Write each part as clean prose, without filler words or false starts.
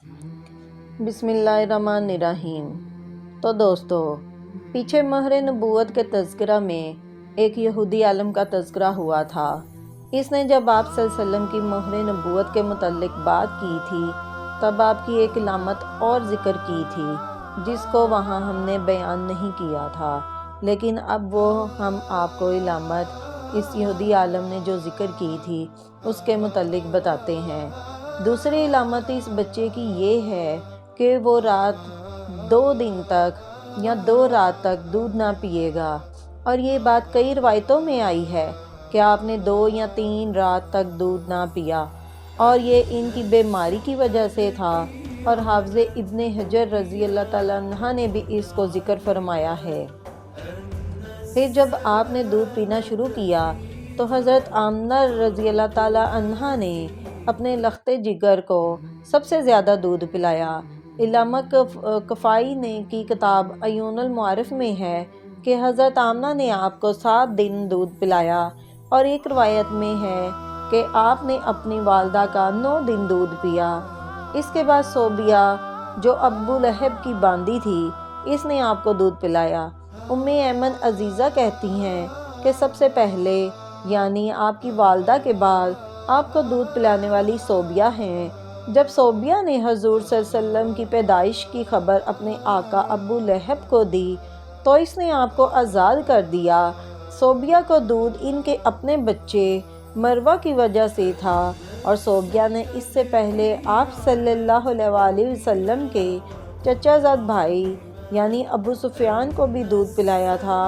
بسم اللہ الرحمن الرحیم۔ تو دوستو، پیچھے مہر نبوت کے تذکرہ میں ایک یہودی عالم کا تذکرہ ہوا تھا۔ اس نے جب آپ صلی اللہ علیہ وسلم کی مہر نبوت کے متعلق بات کی تھی تب آپ کی ایک علامت اور ذکر کی تھی جس کو وہاں ہم نے بیان نہیں کیا تھا، لیکن اب وہ ہم آپ کو علامت اس یہودی عالم نے جو ذکر کی تھی اس کے متعلق بتاتے ہیں۔ دوسری علامت اس بچے کی یہ ہے کہ وہ رات 2 دن تک یا 2 رات تک دودھ نہ پیے گا، اور یہ بات کئی روایتوں میں آئی ہے کہ آپ نے 2 یا 3 رات تک دودھ نہ پیا، اور یہ ان کی بیماری کی وجہ سے تھا، اور حافظ ابن حجر رضی اللہ تعالیٰ عنہ نے بھی اس کو ذکر فرمایا ہے۔ پھر جب آپ نے دودھ پینا شروع کیا تو حضرت آمنہ رضی اللہ تعالیٰ عنہ نے اپنے لخت جگر کو سب سے زیادہ دودھ پلایا۔ علامہ کفائی نے کی کتاب عیون المعارف میں ہے کہ حضرت آمنہ نے آپ کو 7 دن دودھ پلایا، اور ایک روایت میں ہے کہ آپ نے اپنی والدہ کا 9 دن دودھ پیا۔ اس کے بعد صوبیہ جو ابو لہب کی باندی تھی، اس نے آپ کو دودھ پلایا۔ ام ایمن عزیزہ کہتی ہیں کہ سب سے پہلے یعنی آپ کی والدہ کے بعد آپ کو دودھ پلانے والی صوبیہ ہیں۔ جب صوبیہ نے حضور صلی اللہ علیہ وسلم کی پیدائش کی خبر اپنے آقا ابو لہب کو دی تو اس نے آپ کو آزاد کر دیا۔ صوبیہ کو دودھ ان کے اپنے بچے مروہ کی وجہ سے تھا، اور صوبیہ نے اس سے پہلے آپ صلی اللہ علیہ وآلہ وسلم کے چچا زاد بھائی یعنی ابو سفیان کو بھی دودھ پلایا تھا۔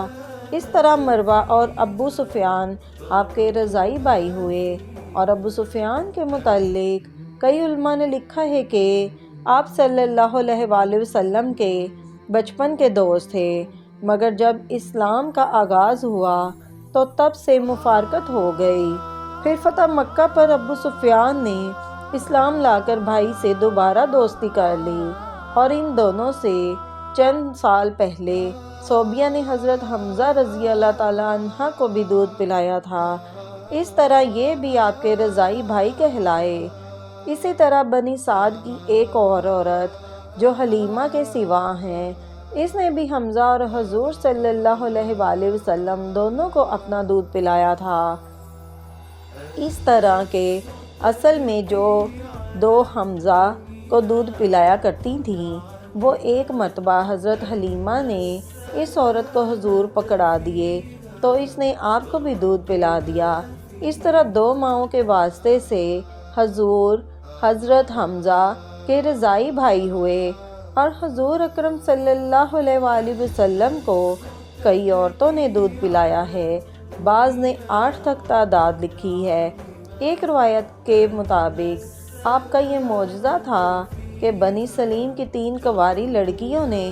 اس طرح مروہ اور ابو سفیان آپ کے رضاعی بھائی ہوئے، اور ابو سفیان کے متعلق کئی علماء نے لکھا ہے کہ آپ صلی اللہ علیہ وآلہ وسلم کے بچپن کے دوست تھے، مگر جب اسلام کا آغاز ہوا تو تب سے مفارقت ہو گئی۔ پھر فتح مکہ پر ابو سفیان نے اسلام لا کر بھائی سے دوبارہ دوستی کر لی، اور ان دونوں سے چند سال پہلے صوبیہ نے حضرت حمزہ رضی اللہ تعالیٰ عنہ کو بھی دودھ پلایا تھا۔ اس طرح یہ بھی آپ کے رضاعی بھائی کہلائے۔ اسی طرح بنی سعد کی ایک اور عورت جو حلیمہ کے سوا ہیں، اس نے بھی حمزہ اور حضور صلی اللہ علیہ وآلہ وسلم دونوں کو اپنا دودھ پلایا تھا۔ اس طرح کہ اصل میں جو 2 حمزہ کو دودھ پلایا کرتی تھیں، وہ ایک مرتبہ حضرت حلیمہ نے اس عورت کو حضور پکڑا دیے تو اس نے آپ کو بھی دودھ پلا دیا۔ اس طرح 2 ماؤں کے واسطے سے حضور حضرت حمزہ کے رضاعی بھائی ہوئے، اور حضور اکرم صلی اللہ علیہ وآلہ وسلم کو کئی عورتوں نے دودھ پلایا ہے۔ بعض نے 8 تک تعداد لکھی ہے۔ ایک روایت کے مطابق آپ کا یہ معجزہ تھا کہ بنی سلیم کی 3 کنواری لڑکیوں نے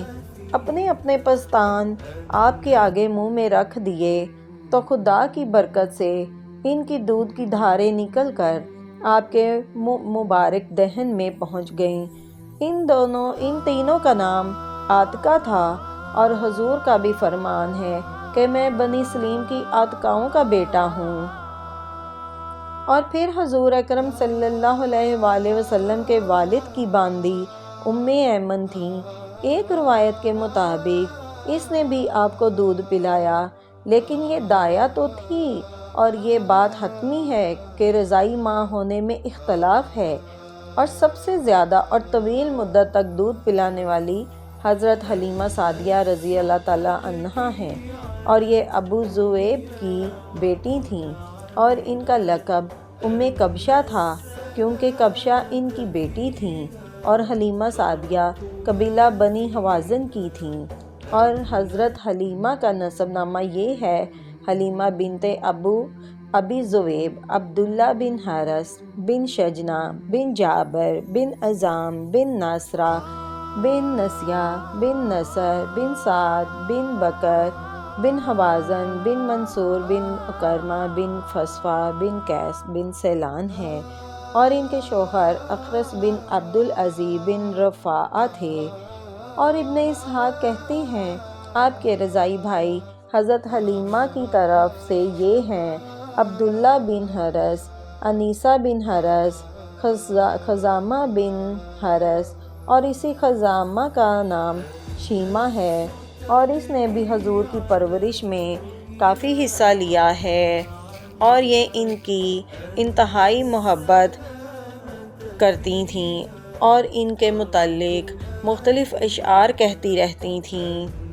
اپنے اپنے پستان آپ کے آگے منہ میں رکھ دیے تو خدا کی برکت سے ان کی دودھ کی دھاریں نکل کر آپ کے مبارک دہن میں پہنچ گئیں۔ ان تینوں کا نام عاتقہ تھا، اور حضور کا بھی فرمان ہے کہ میں بنی سلیم کی عاتقاؤں کا بیٹا ہوں۔ اور پھر حضور اکرم صلی اللہ علیہ وآلہ وسلم کے والد کی باندی ام ایمن تھیں۔ ایک روایت کے مطابق اس نے بھی آپ کو دودھ پلایا، لیکن یہ دایا تو تھی، اور یہ بات حتمی ہے کہ رضاعی ماں ہونے میں اختلاف ہے، اور سب سے زیادہ اور طویل مدت تک دودھ پلانے والی حضرت حلیمہ سعدیہ رضی اللہ تعالیٰ عنہا ہیں، اور یہ ابو ذؤیب کی بیٹی تھیں، اور ان کا لقب ام کبشہ تھا کیونکہ کبشہ ان کی بیٹی تھیں، اور حلیمہ سعدیہ قبیلہ بنی حوازن کی تھیں۔ اور حضرت حلیمہ کا نسب نامہ یہ ہے: حلیمہ بنت ابی ذؤیب، عبداللہ بن حارث بن شجنہ بن جابر بن عظام بن ناصرہ بن نسیہ بن نصر بن سعد بن بکر بن حوازن بن منصور بن اکرمہ بن فصفہ بن قیس بن سیلان ہیں، اور ان کے شوہر اخرس بن عبدالعزیز بن رفاعہ تھے۔ اور ابن اسحاق کہتے ہیں آپ کے رضاعی بھائی حضرت حلیمہ کی طرف سے یہ ہیں: عبداللہ بن حرس، انیسہ بن حرس، خزامہ بن حارث، اور اسی خزامہ کا نام شیمہ ہے، اور اس نے بھی حضور کی پرورش میں کافی حصہ لیا ہے، اور یہ ان کی انتہائی محبت کرتی تھیں اور ان کے متعلق مختلف اشعار کہتی رہتی تھیں۔